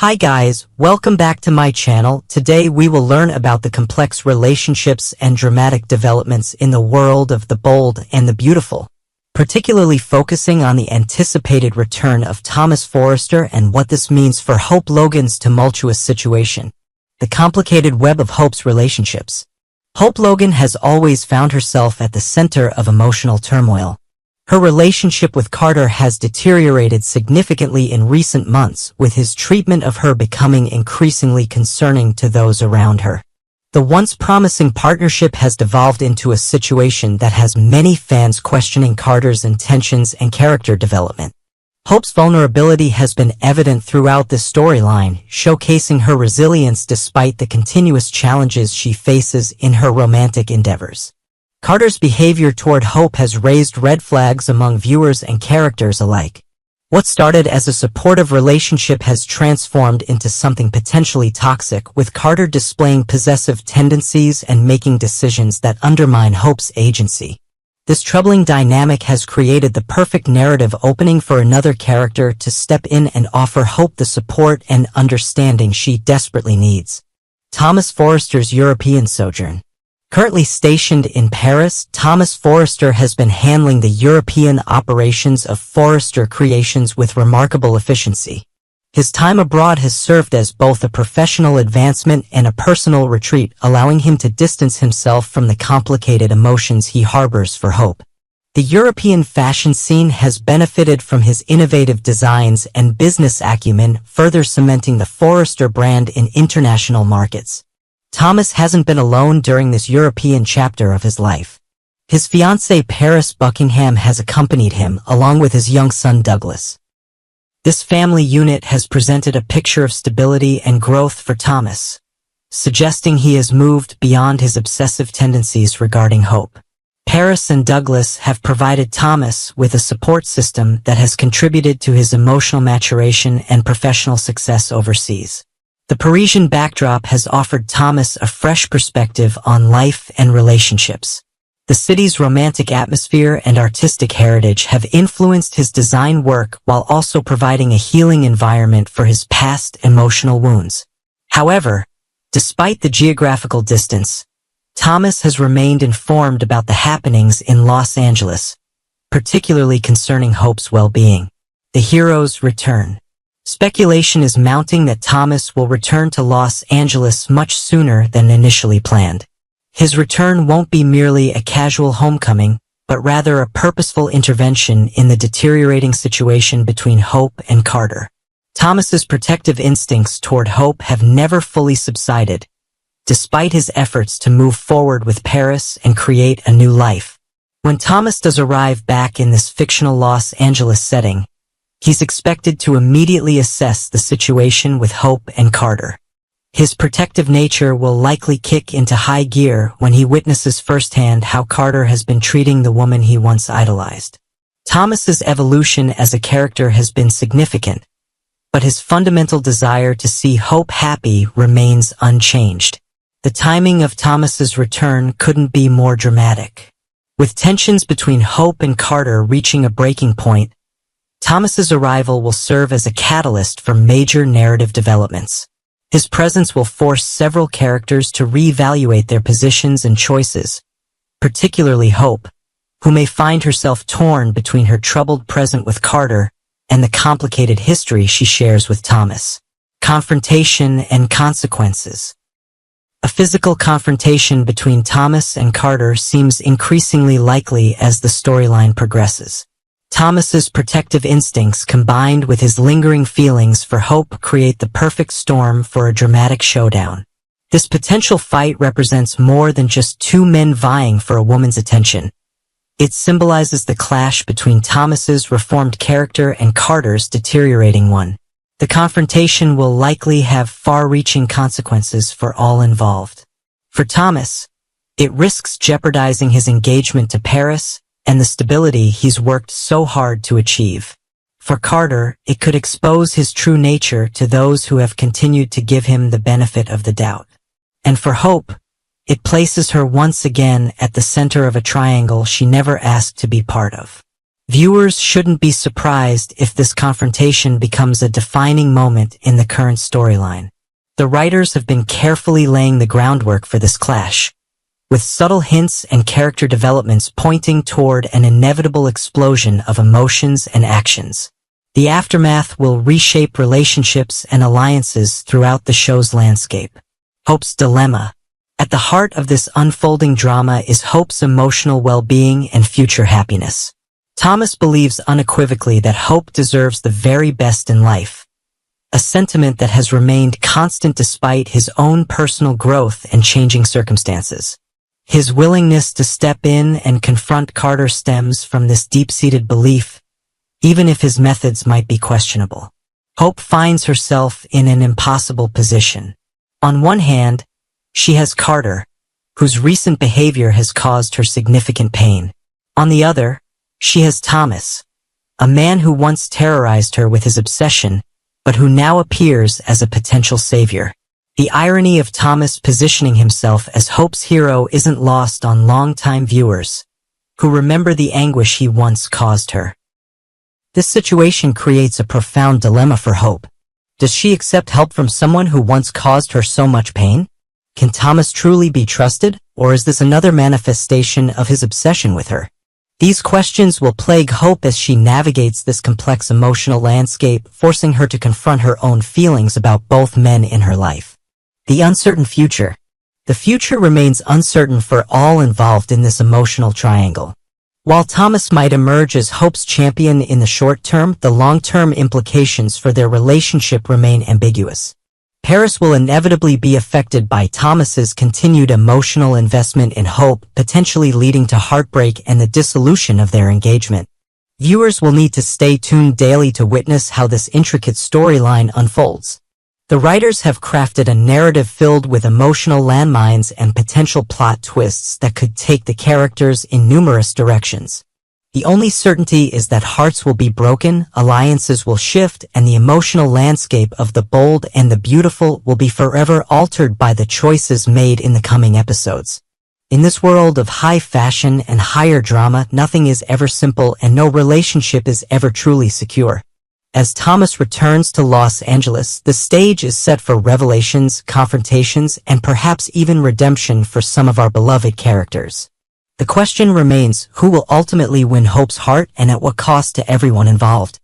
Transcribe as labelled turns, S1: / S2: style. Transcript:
S1: Hi guys, welcome back to my channel. Today we will learn about the complex relationships and dramatic developments in the world of the bold and the beautiful, particularly focusing on the anticipated return of Thomas Forrester and what this means for Hope Logan's tumultuous situation. The complicated web of Hope's relationships. Hope Logan has always found herself at the center of emotional turmoil. Her relationship with Carter has deteriorated significantly in recent months, with his treatment of her becoming increasingly concerning to those around her. The once promising partnership has devolved into a situation that has many fans questioning Carter's intentions and character development. Hope's vulnerability has been evident throughout this storyline, showcasing her resilience despite the continuous challenges she faces in her romantic endeavors. Carter's behavior toward Hope has raised red flags among viewers and characters alike. What started as a supportive relationship has transformed into something potentially toxic, with Carter displaying possessive tendencies and making decisions that undermine Hope's agency. This troubling dynamic has created the perfect narrative opening for another character to step in and offer Hope the support and understanding she desperately needs. Thomas Forrester's European sojourn. Currently stationed in Paris, Thomas Forrester has been handling the European operations of Forrester Creations with remarkable efficiency. His time abroad has served as both a professional advancement and a personal retreat, allowing him to distance himself from the complicated emotions he harbors for Hope. The European fashion scene has benefited from his innovative designs and business acumen, further cementing the Forrester brand in international markets. Thomas hasn't been alone during this European chapter of his life. His fiancée Paris Buckingham has accompanied him, along with his young son Douglas. This family unit has presented a picture of stability and growth for Thomas, suggesting he has moved beyond his obsessive tendencies regarding Hope. Paris and Douglas have provided Thomas with a support system that has contributed to his emotional maturation and professional success overseas. The Parisian backdrop has offered Thomas a fresh perspective on life and relationships. The city's romantic atmosphere and artistic heritage have influenced his design work while also providing a healing environment for his past emotional wounds. However, despite the geographical distance, Thomas has remained informed about the happenings in Los Angeles, particularly concerning Hope's well-being. The hero's return. Speculation is mounting that Thomas will return to Los Angeles much sooner than initially planned. His return won't be merely a casual homecoming, but rather a purposeful intervention in the deteriorating situation between Hope and Carter. Thomas's protective instincts toward Hope have never fully subsided, despite his efforts to move forward with Paris and create a new life. When Thomas does arrive back in this fictional Los Angeles setting, he's expected to immediately assess the situation with Hope and Carter. His protective nature will likely kick into high gear when he witnesses firsthand how Carter has been treating the woman he once idolized. Thomas's evolution as a character has been significant, but his fundamental desire to see Hope happy remains unchanged. The timing of Thomas's return couldn't be more dramatic. With tensions between Hope and Carter reaching a breaking point, Thomas's arrival will serve as a catalyst for major narrative developments. His presence will force several characters to reevaluate their positions and choices, particularly Hope, who may find herself torn between her troubled present with Carter and the complicated history she shares with Thomas. Confrontation and consequences. A physical confrontation between Thomas and Carter seems increasingly likely as the storyline progresses. Thomas's protective instincts combined with his lingering feelings for Hope create the perfect storm for a dramatic showdown. This potential fight represents more than just two men vying for a woman's attention. It symbolizes the clash between Thomas's reformed character and Carter's deteriorating one. The confrontation will likely have far-reaching consequences for all involved. For Thomas, it risks jeopardizing his engagement to Paris and the stability he's worked so hard to achieve. For Carter, it could expose his true nature to those who have continued to give him the benefit of the doubt. And for Hope, it places her once again at the center of a triangle she never asked to be part of. Viewers shouldn't be surprised if this confrontation becomes a defining moment in the current storyline. The writers have been carefully laying the groundwork for this clash, with subtle hints and character developments pointing toward an inevitable explosion of emotions and actions. The aftermath will reshape relationships and alliances throughout the show's landscape. Hope's dilemma. At the heart of this unfolding drama is Hope's emotional well-being and future happiness. Thomas believes unequivocally that Hope deserves the very best in life, a sentiment that has remained constant despite his own personal growth and changing circumstances. His willingness to step in and confront Carter stems from this deep-seated belief, even if his methods might be questionable. Hope finds herself in an impossible position. On one hand, she has Carter, whose recent behavior has caused her significant pain. On the other, she has Thomas, a man who once terrorized her with his obsession, but who now appears as a potential savior. The irony of Thomas positioning himself as Hope's hero isn't lost on longtime viewers, who remember the anguish he once caused her. This situation creates a profound dilemma for Hope. Does she accept help from someone who once caused her so much pain? Can Thomas truly be trusted, or is this another manifestation of his obsession with her? These questions will plague Hope as she navigates this complex emotional landscape, forcing her to confront her own feelings about both men in her life. The uncertain future. The future remains uncertain for all involved in this emotional triangle. While Thomas might emerge as Hope's champion in the short term, the long-term implications for their relationship remain ambiguous. Paris will inevitably be affected by Thomas's continued emotional investment in Hope, potentially leading to heartbreak and the dissolution of their engagement. Viewers will need to stay tuned daily to witness how this intricate storyline unfolds. The writers have crafted a narrative filled with emotional landmines and potential plot twists that could take the characters in numerous directions. The only certainty is that hearts will be broken, alliances will shift, and the emotional landscape of the bold and the beautiful will be forever altered by the choices made in the coming episodes. In this world of high fashion and higher drama, nothing is ever simple and no relationship is ever truly secure. As Thomas returns to Los Angeles, the stage is set for revelations, confrontations, and perhaps even redemption for some of our beloved characters. The question remains, who will ultimately win Hope's heart and at what cost to everyone involved?